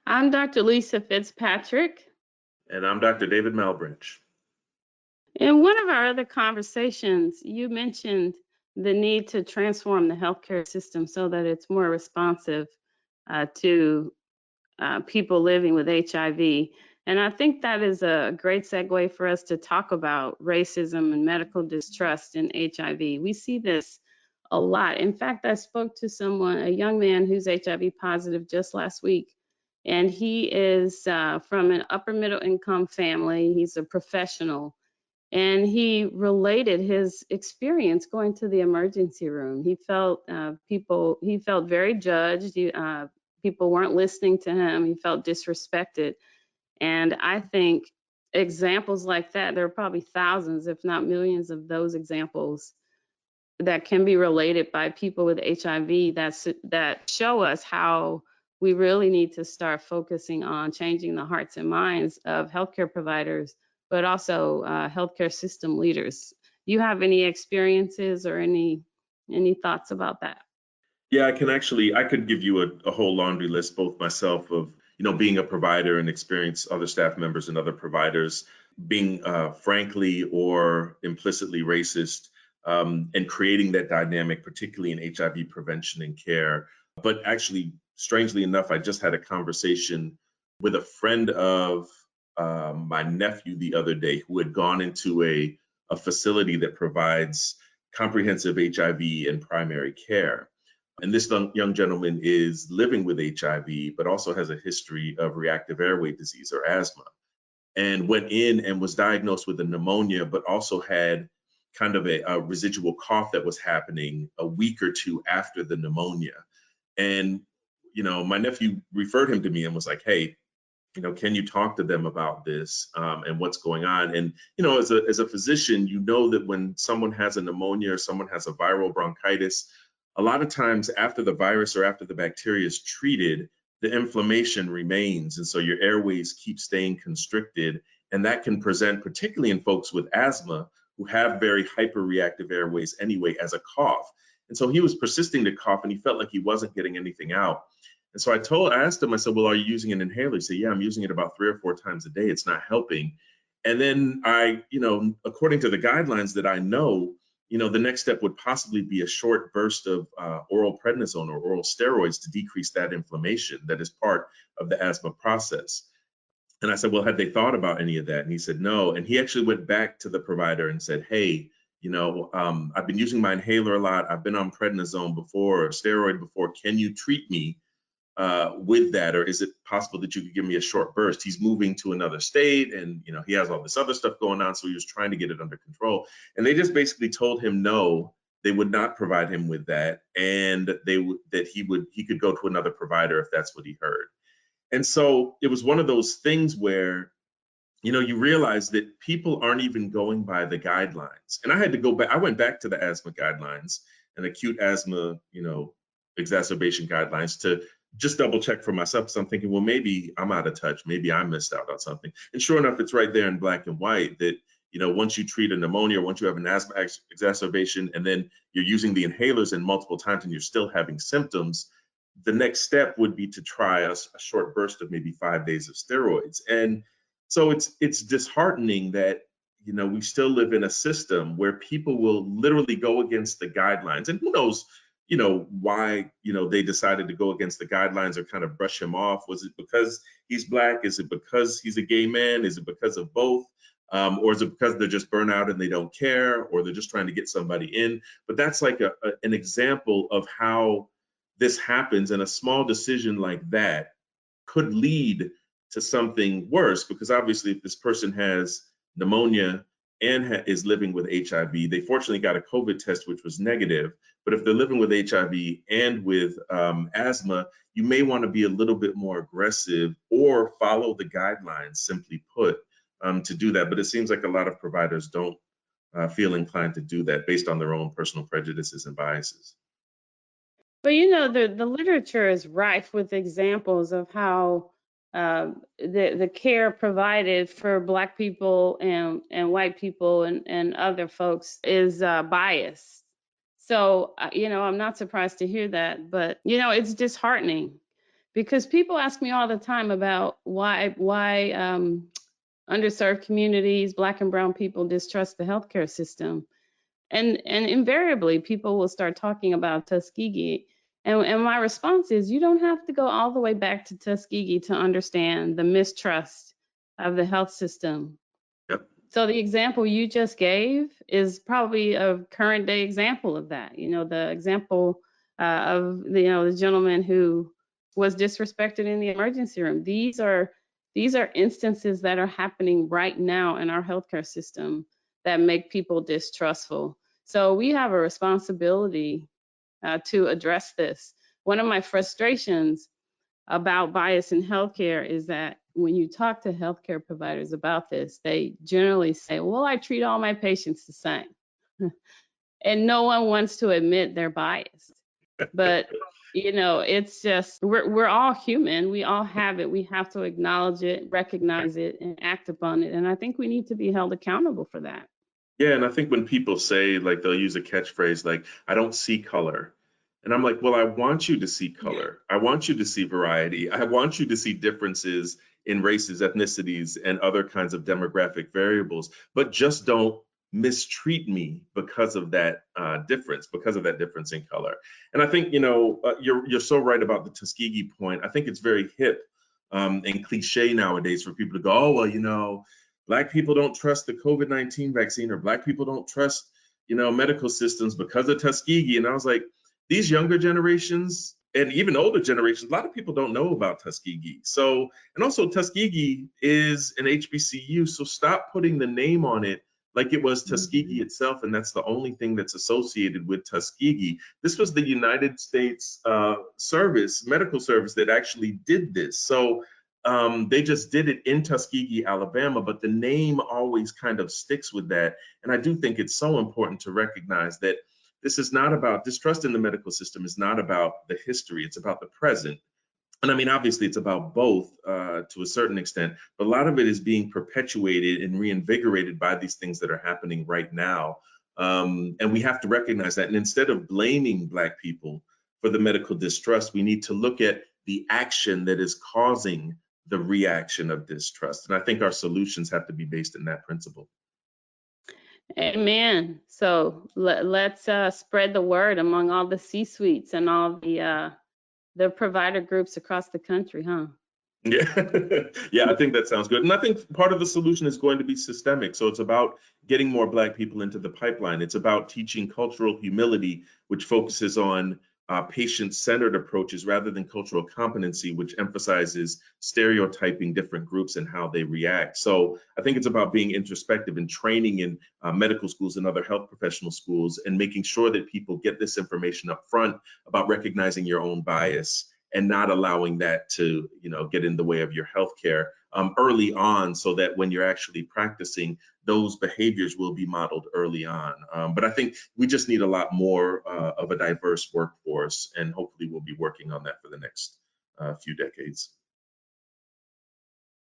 I'm Dr. Lisa Fitzpatrick. And I'm Dr. David Malebranche. In one of our other conversations, you mentioned the need to transform the healthcare system so that it's more responsive to people living with HIV. And I think that is a great segue for us to talk about racism and medical distrust in HIV. We see this a lot. In fact, I spoke to a young man who's HIV positive just last week, and he is from an upper middle income family. He's a professional, and he related his experience going to the emergency room. He felt he felt very judged. People weren't listening to him. He felt disrespected. And I think examples like that, there are probably thousands, if not millions, of those examples that can be related by people with HIV that show us how we really need to start focusing on changing the hearts and minds of healthcare providers, but also healthcare system leaders. You have any experiences or any thoughts about that? Yeah, I could give you a whole laundry list, both myself of, being a provider and experience other staff members and other providers being frankly or implicitly racist, and creating that dynamic, particularly in HIV prevention and care. But actually, strangely enough, I just had a conversation with a friend of my nephew the other day who had gone into a facility that provides comprehensive HIV and primary care. And this young gentleman is living with HIV, but also has a history of reactive airway disease or asthma, and went in and was diagnosed with a pneumonia, but also had kind of a residual cough that was happening a week or two after the pneumonia. And, my nephew referred him to me and was like, hey, can you talk to them about this, and what's going on? And, as a physician, that when someone has a pneumonia or someone has a viral bronchitis, a lot of times after the virus or after the bacteria is treated, the inflammation remains. And so your airways keep staying constricted. And that can present, particularly in folks with asthma who have very hyperreactive airways anyway, as a cough. And so he was persisting to cough and he felt like he wasn't getting anything out. And so I asked him, I said, well, are you using an inhaler? He said, yeah, I'm using it about 3 or 4 times a day. It's not helping. And then according to the guidelines that I know, the next step would possibly be a short burst of oral prednisone or oral steroids to decrease that inflammation that is part of the asthma process. And I said, well, had they thought about any of that? And he said, no. And he actually went back to the provider and said, hey, I've been using my inhaler a lot. I've been on prednisone before or steroid before. Can you treat me with that, or is it possible that you could give me a short burst? He's moving to another state, and he has all this other stuff going on, so he was trying to get it under control. And they just basically told him no, they would not provide him with that, and he could go to another provider if that's what he heard. And so it was one of those things where you realize that people aren't even going by the guidelines. And I had to go back. I went back to the asthma guidelines and acute asthma, exacerbation guidelines to just double check for myself. So I'm thinking, well, maybe I'm out of touch. Maybe I missed out on something. And sure enough, it's right there in black and white that, once you treat a pneumonia, once you have an asthma exacerbation, and then you're using the inhalers in multiple times and you're still having symptoms, the next step would be to try a short burst of maybe 5 days of steroids. And so it's disheartening that, we still live in a system where people will literally go against the guidelines. And who knows, why, they decided to go against the guidelines or kind of brush him off. Was it because he's Black? Is it because he's a gay man? Is it because of both? Or is it because they're just burnt out and they don't care, or they're just trying to get somebody in? But that's like an example of how this happens. And a small decision like that could lead to something worse, because obviously if this person has pneumonia and is living with HIV, they fortunately got a COVID test, which was negative. But if they're living with HIV and with asthma, you may want to be a little bit more aggressive or follow the guidelines, simply put, to do that. But it seems like a lot of providers don't feel inclined to do that based on their own personal prejudices and biases. But the literature is rife with examples of how the care provided for Black people and white people and other folks is biased. So I'm not surprised to hear that, but it's disheartening Because people ask me all the time about why underserved communities, Black and brown people distrust the healthcare system. And invariably people will start talking about Tuskegee. And my response is, you don't have to go all the way back to Tuskegee to understand the mistrust of the health system. Yep. So the example you just gave is probably a current day example of that. You know, the example of the gentleman who was disrespected in the emergency room. These are instances that are happening right now in our healthcare system that make people distrustful. So we have a responsibility to address this. One of my frustrations about bias in healthcare is that when you talk to healthcare providers about this, they generally say, well, I treat all my patients the same. And no one wants to admit they're biased. But it's just we're all human. We all have it. We have to acknowledge it, recognize it, and act upon it. And I think we need to be held accountable for that. Yeah, and I think when people say, like, they'll use a catchphrase like, I don't see color. And I'm like, well, I want you to see color. I want you to see variety. I want you to see differences in races, ethnicities, and other kinds of demographic variables, but just don't mistreat me because of that difference, because of that difference in color. And I think, you're so right about the Tuskegee point. I think it's very hip and cliche nowadays for people to go, oh, well, Black people don't trust the COVID-19 vaccine, or Black people don't trust, medical systems because of Tuskegee. And I was like, these younger generations and even older generations, a lot of people don't know about Tuskegee. So, and also Tuskegee is an HBCU. So stop putting the name on it like it was Tuskegee itself. And that's the only thing that's associated with Tuskegee. This was the United States medical service that actually did this. So they just did it in Tuskegee, Alabama, but the name always kind of sticks with that. And I do think it's so important to recognize that this is not about distrust in the medical system, is not about the history, it's about the present. And I mean, obviously, it's about both to a certain extent, but a lot of it is being perpetuated and reinvigorated by these things that are happening right now. And we have to recognize that. And instead of blaming Black people for the medical distrust, we need to look at the action that is causing the reaction of distrust. And I think our solutions have to be based in that principle. Amen. So let's spread the word among all the C-suites and all the provider groups across the country, huh? Yeah, yeah, I think that sounds good. And I think part of the solution is going to be systemic. So it's about getting more Black people into the pipeline. It's about teaching cultural humility, which focuses on patient-centered approaches rather than cultural competency, which emphasizes stereotyping different groups and how they react. So I think it's about being introspective and training in medical schools and other health professional schools, and making sure that people get this information up front about recognizing your own bias and not allowing that to, get in the way of your healthcare early on, so that when you're actually practicing, those behaviors will be modeled early on. But I think we just need a lot more of a diverse workforce, and hopefully we'll be working on that for the next few decades.